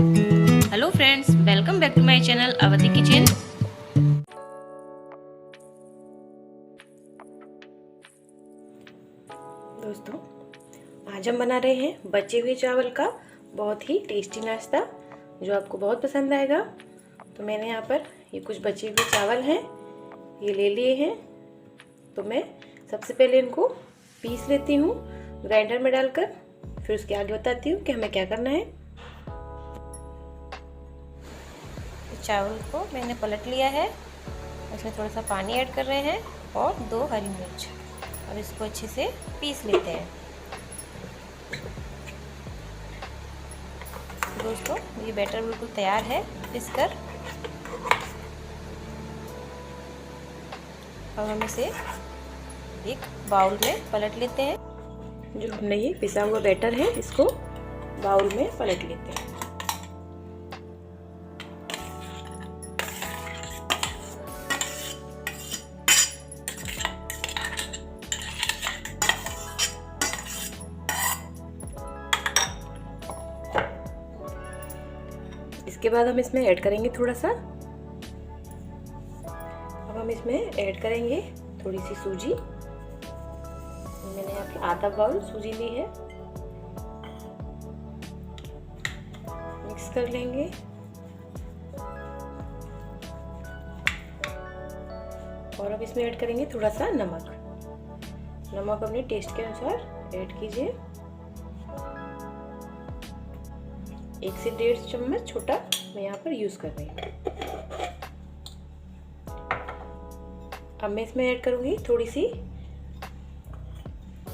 Hello friends, welcome back to my channel Awadhi kitchen. दोस्तों, आज हम बना रहे हैं बचे हुए चावल का बहुत ही टेस्टी नाश्ता जो आपको बहुत पसंद आएगा। तो मैंने यहाँ पर ये कुछ बचे हुए चावल हैं, ये ले लिए हैं। तो मैं सबसे पहले इनको पीस लेती हूँ ग्राइंडर में डालकर, फिर उसके आगे बताती हूँ कि हमें क्या करना है। चावल को मैंने पलट लिया है, इसमें थोड़ा सा पानी ऐड कर रहे हैं और 2 हरी मिर्च। अब इसको अच्छे से पीस लेते हैं। दोस्तों, ये बैटर बिल्कुल तैयार है पीसकर। अब हम इसे एक बाउल में पलट लेते हैं। जो हमने ये पिसा हुआ बैटर है इसको बाउल में पलट लेते हैं। इसके बाद हम इसमें ऐड करेंगे थोड़ा सा, अब हम इसमें ऐड करेंगे थोड़ी सी सूजी। मैंने यहाँ पर आधा बाउल सूजी ली है। मिक्स कर लेंगे। और अब इसमें ऐड करेंगे थोड़ा सा नमक। नमक अपने टेस्ट के अनुसार ऐड कीजिए। 1 से 1.5 चम्मच छोटा मैं यहाँ पर यूज कर रही हूँ। अब मैं इसमें ऐड करूँगी थोड़ी सी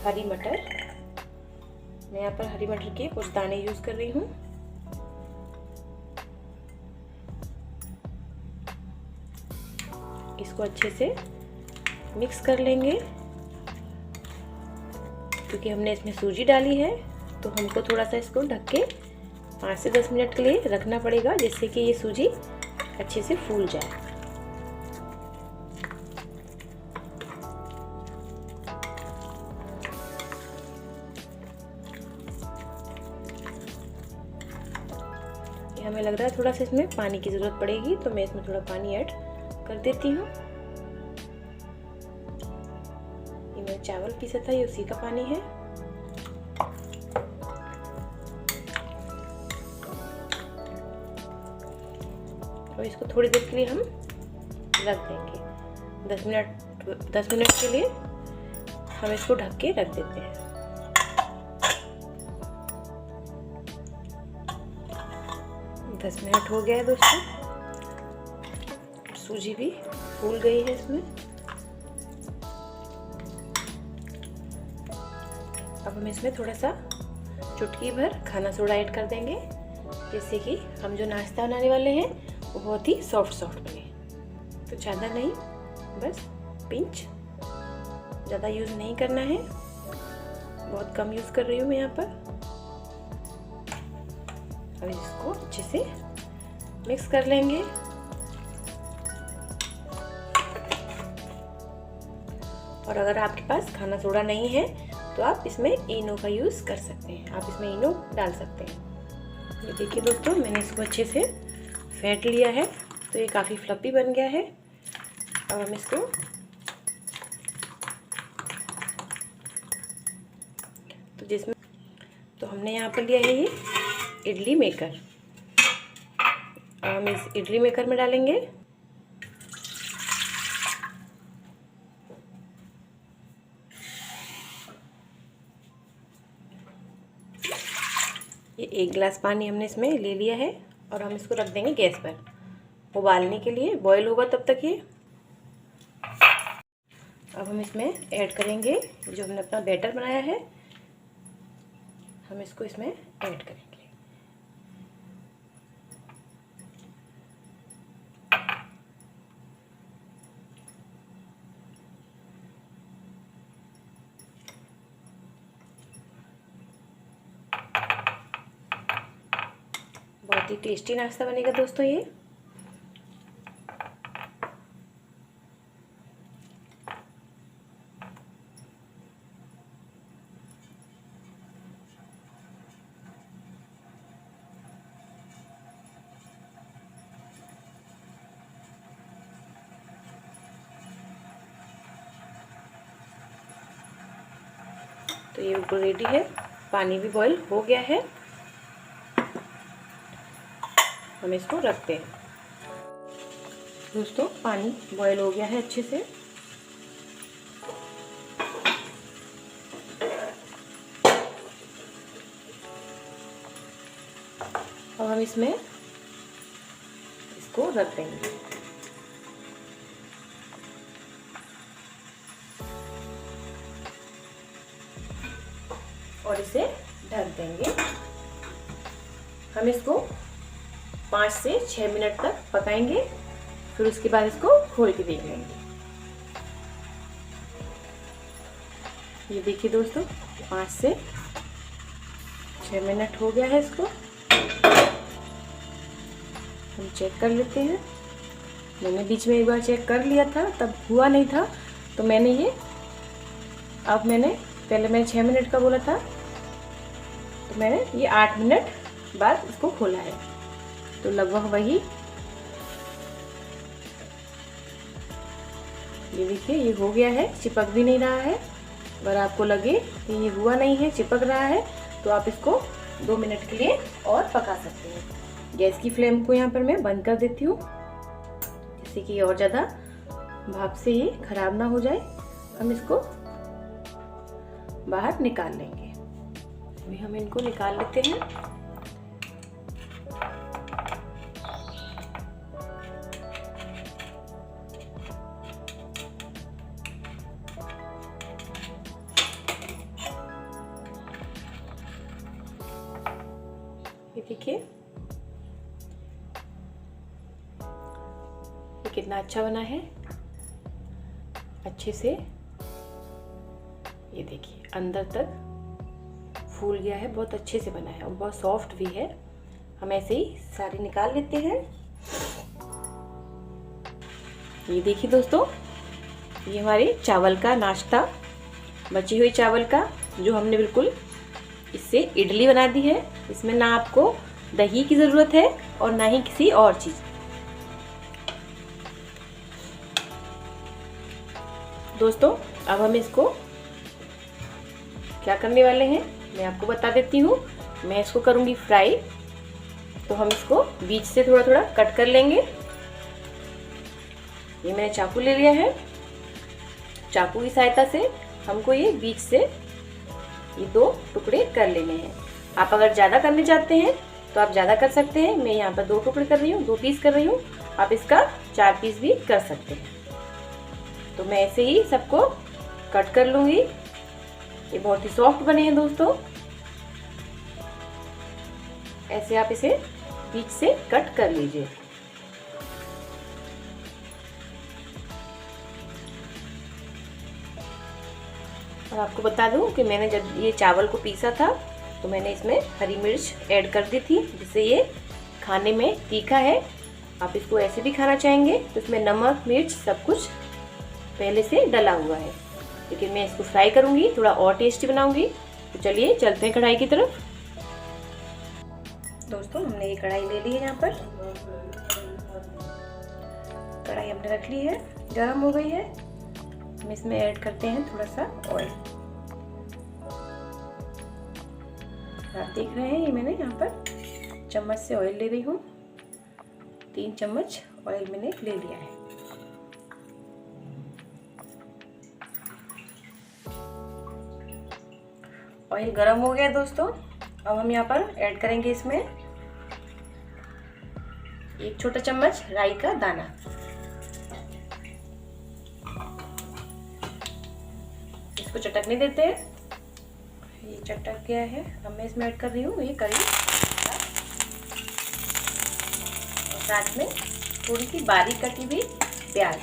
हरी मटर। मैं यहाँ पर हरी मटर के कुछ दाने यूज कर रही हूँ। इसको अच्छे से मिक्स कर लेंगे। क्योंकि हमने इसमें सूजी डाली है तो हमको थोड़ा सा इसको ढक के 5 से 10 मिनट के लिए रखना पड़ेगा, जिससे कि ये सूजी अच्छे से फूल जाए। हमें लग रहा है थोड़ा सा इसमें पानी की ज़रूरत पड़ेगी, तो मैं इसमें थोड़ा पानी ऐड कर देती हूँ। ये मैं चावल पीसा था, ये उसी का पानी है। और इसको थोड़ी देर के लिए हम रख देंगे। 10 मिनट के लिए हम इसको ढक के रख देते हैं। 10 मिनट हो गया है दोस्तों। सूजी भी फूल गई है इसमें। अब हम इसमें थोड़ा सा चुटकी भर खाना सोडा ऐड कर देंगे, जिससे कि हम जो नाश्ता बनाने वाले हैं वो बहुत ही सॉफ्ट बने। तो ज़्यादा नहीं, बस पिंच, ज़्यादा यूज़ नहीं करना है। बहुत कम यूज़ कर रही हूँ मैं यहाँ पर। अब इसको अच्छे से मिक्स कर लेंगे। और अगर आपके पास खाना सोडा नहीं है तो आप इसमें इनो का यूज़ कर सकते हैं। आप इसमें इनो डाल सकते हैं। ये देखिए दोस्तों, मैंने इसको अच्छे से फेंट लिया है, तो ये काफ़ी फ्लफी बन गया है। अब हम इसको तो हमने यहाँ पर लिया है ये इडली मेकर। हम इस इडली मेकर में डालेंगे ये 1 गिलास पानी हमने इसमें ले लिया है। और हम इसको रख देंगे गैस पर उबालने के लिए। बॉईल होगा तब तक ये। अब हम इसमें ऐड करेंगे जो हमने अपना बैटर बनाया है, हम इसको इसमें ऐड करेंगे। बहुत ही टेस्टी नाश्ता बनेगा दोस्तों ये। तो ये बिल्कुल रेडी है। पानी भी बॉईल हो गया है। हम इसको रखते हैं। दोस्तों पानी बॉईल हो गया है अच्छे से। अब हम इसमें इसको रख देंगे। और इसे ढक देंगे। हम इसको 5 से 6 मिनट तक पकाएंगे। फिर उसके बाद इसको खोल के देख लेंगे। ये देखिए दोस्तों 5 से 6 मिनट हो गया है। इसको हम चेक कर लेते हैं। मैंने बीच में एक बार चेक कर लिया था, तब हुआ नहीं था, तो मैंने ये पहले मैंने 6 मिनट का बोला था, तो मैंने ये 8 मिनट बाद इसको खोला है। तो लगभग वही, ये देखिए ये हो गया है। चिपक भी नहीं रहा है। अगर आपको लगे कि ये हुआ नहीं है, चिपक रहा है, तो आप इसको 2 मिनट के लिए और पका सकते हैं। गैस की फ्लेम को यहाँ पर मैं बंद कर देती हूँ, जिससे कि और ज़्यादा भाप से ये खराब ना हो जाए। हम इसको बाहर निकाल लेंगे। अभी हम इनको निकाल लेते हैं। ये देखिए ये कितना अच्छा बना है। अच्छे से ये देखिए अंदर तक फूल गया है। बहुत अच्छे से बना है और बहुत सॉफ्ट भी है। हम ऐसे ही सारे निकाल लेते हैं। ये देखिए दोस्तों, ये हमारे चावल का नाश्ता, बची हुई चावल का, जो हमने बिल्कुल इससे इडली बना दी है। इसमें ना आपको दही की ज़रूरत है और ना ही किसी और चीज़। दोस्तों अब हम इसको क्या करने वाले हैं मैं आपको बता देती हूँ। मैं इसको करूँगी फ्राई। तो हम इसको बीच से थोड़ा थोड़ा कट कर लेंगे। ये मैंने चाकू ले लिया है। चाकू की सहायता से हमको ये बीच से ये 2 टुकड़े कर लेने हैं। आप अगर ज़्यादा करने चाहते हैं तो आप ज़्यादा कर सकते हैं। मैं यहाँ पर 2 टुकड़े कर रही हूँ, 2 पीस कर रही हूँ। आप इसका 4 पीस भी कर सकते हैं। तो मैं ऐसे ही सबको कट कर लूँगी। ये बहुत ही सॉफ्ट बने हैं दोस्तों। ऐसे आप इसे बीच से कट कर लीजिए। और आपको बता दूं कि मैंने जब ये चावल को पीसा था तो मैंने इसमें हरी मिर्च ऐड कर दी थी, जिससे ये खाने में तीखा है। आप इसको ऐसे भी खाना चाहेंगे तो इसमें नमक मिर्च सब कुछ पहले से डला हुआ है। लेकिन मैं इसको फ्राई करूंगी, थोड़ा और टेस्टी बनाऊंगी। तो चलिए चलते हैं कढ़ाई की तरफ। दोस्तों हमने ये कढ़ाई ले ली है। यहाँ पर कढ़ाई हमने रख ली है, गर्म हो गई है। हम इसमें ऐड करते हैं थोड़ा सा ऑयल। आप देख रहे हैं ये मैंने यहाँ पर चम्मच से ऑयल ले रही हूँ। 3 चम्मच ऑयल मैंने ले लिया है। ऑयल गरम हो गया दोस्तों। अब हम यहाँ पर ऐड करेंगे इसमें 1 छोटा चम्मच राई का दाना। इसको चटकने देते हैं। ये चटक गया है। अब मैं इसमें ऐड कर रही हूँ ये करी और साथ में थोड़ी सी बारीक कटी हुई प्याज।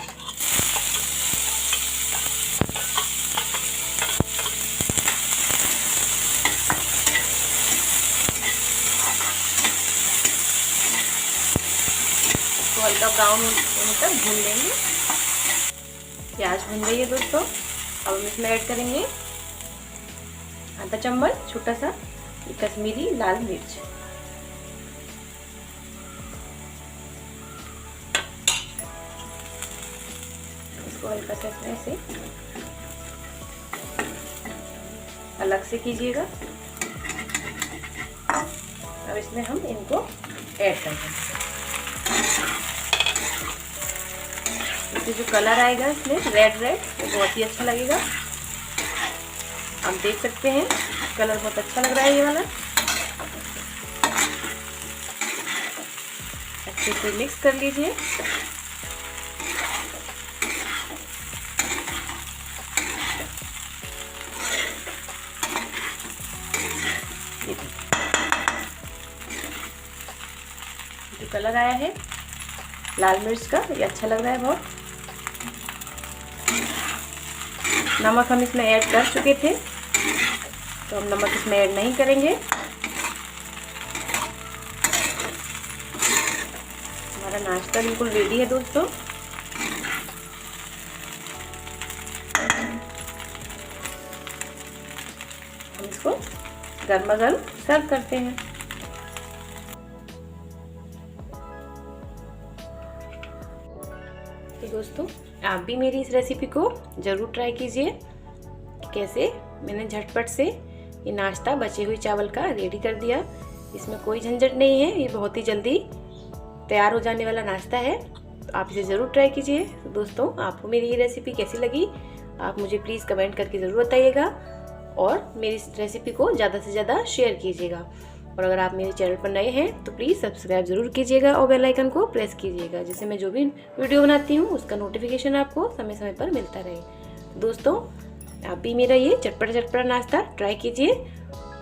हल्का ब्राउन होने तक भून लेंगे। प्याज भून गई है दोस्तों। अब हम इसमें ऐड करेंगे आधा चम्मच छोटा सा कश्मीरी लाल मिर्च। इसको हल्का सा ऐसे अलग से कीजिएगा। अब इसमें हम इनको ऐड कर देंगे। इससे जो कलर आएगा इसमें रेड वो बहुत ही अच्छा लगेगा। आप देख सकते हैं कलर बहुत अच्छा लग रहा है ये वाला। अच्छे से मिक्स कर लीजिए। जो कलर आया है लाल मिर्च का, ये अच्छा लग रहा है बहुत। नमक हम इसमें ऐड कर चुके थे, तो हम नमक इसमें ऐड नहीं करेंगे। हमारा नाश्ता बिल्कुल रेडी है दोस्तों। हम इसको गर्मा गर्म सर्व करते हैं। तो दोस्तों आप भी मेरी इस रेसिपी को ज़रूर ट्राई कीजिए। कैसे मैंने झटपट से ये नाश्ता बचे हुए चावल का रेडी कर दिया। इसमें कोई झंझट नहीं है, ये बहुत ही जल्दी तैयार हो जाने वाला नाश्ता है। तो आप इसे ज़रूर ट्राई कीजिए। तो दोस्तों आपको मेरी ये रेसिपी कैसी लगी आप मुझे प्लीज़ कमेंट करके ज़रूर बताइएगा, और मेरी इस रेसिपी को ज़्यादा से ज़्यादा शेयर कीजिएगा। और अगर आप मेरे चैनल पर नए हैं तो प्लीज़ सब्सक्राइब ज़रूर कीजिएगा और बेल आइकन को प्रेस कीजिएगा, जिससे मैं जो भी वीडियो बनाती हूँ उसका नोटिफिकेशन आपको समय समय पर मिलता रहे। दोस्तों आप भी मेरा ये चटपटा नाश्ता ट्राई कीजिए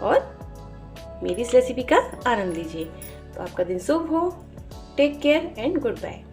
और मेरी इस रेसिपी का आनंद लीजिए। तो आपका दिन शुभ हो। Take care and good bye.